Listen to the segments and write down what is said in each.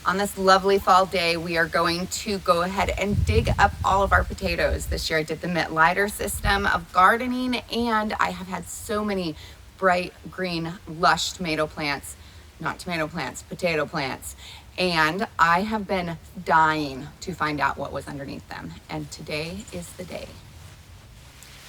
On this lovely fall day, we are going to go ahead and dig up all of our potatoes. This year I did the Mitt system of gardening, and I have had so many bright green, lush tomato plants, not tomato plants, potato plants. And I have been dying to find out what was underneath them. And today is the day.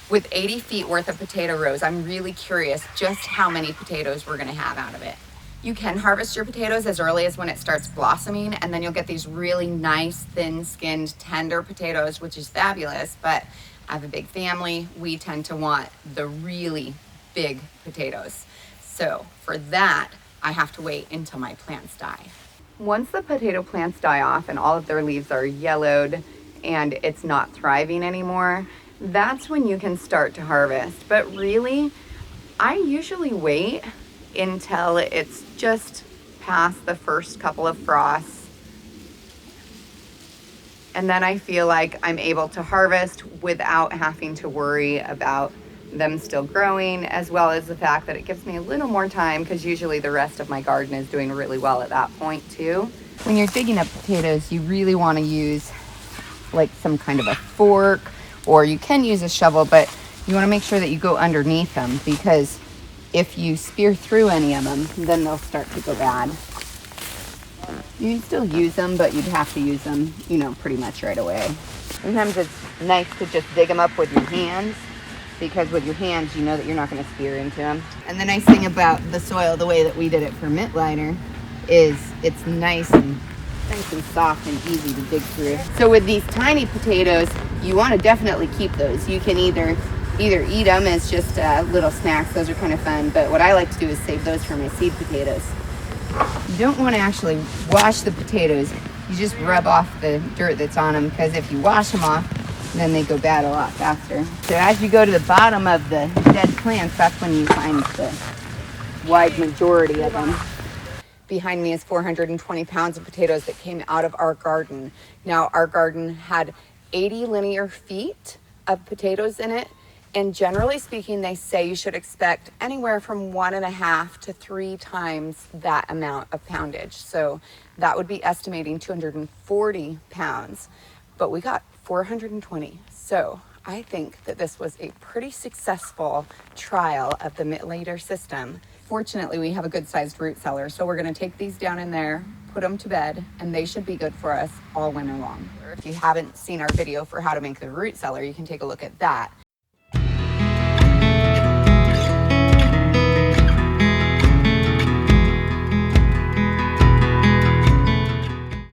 With 80 feet worth of potato rows, I'm really curious just how many potatoes we're gonna have out of it. You can harvest your potatoes as early as when it starts blossoming, and then you'll get these really nice, thin-skinned, tender potatoes, which is fabulous, but I have a big family. We tend to want the really big potatoes. So for that, I have to wait until my plants die. Once the potato plants die off and all of their leaves are yellowed and it's not thriving anymore, that's when you can start to harvest. But really, I usually wait until it's just past the first couple of frosts. And then I feel like I'm able to harvest without having to worry about them still growing, as well as the fact that it gives me a little more time, because usually the rest of my garden is doing really well at that point too. When you're digging up potatoes, you really want to use like some kind of a fork, or you can use a shovel, but you want to make sure that you go underneath them, because if you spear through any of them, then they'll start to go bad. You can still use them, but you'd have to use them, pretty much right away. Sometimes it's nice to just dig them up with your hands, because with your hands, you know that you're not going to spear into them. And the nice thing about the soil, the way that we did it for Mitt is it's nice and soft and easy to dig through. So with these tiny potatoes, you want to definitely keep those. You can either eat them as just little snacks. Those are kind of fun. But what I like to do is save those for my seed potatoes. You don't want to actually wash the potatoes. You just rub off the dirt that's on them, because if you wash them off, then they go bad a lot faster. So as you go to the bottom of the dead plants, that's when you find the wide majority of them. Behind me is 420 pounds of potatoes that came out of our garden. Now, our garden had 80 linear feet of potatoes in it. And generally speaking, they say you should expect anywhere from 1.5 to 3 times that amount of poundage. So that would be estimating 240 pounds, but we got 420. So I think that this was a pretty successful trial of the Mitt system. Fortunately, we have a good sized root cellar, so we're gonna take these down in there, put them to bed, and they should be good for us all winter long. If you haven't seen our video for how to make the root cellar, you can take a look at that.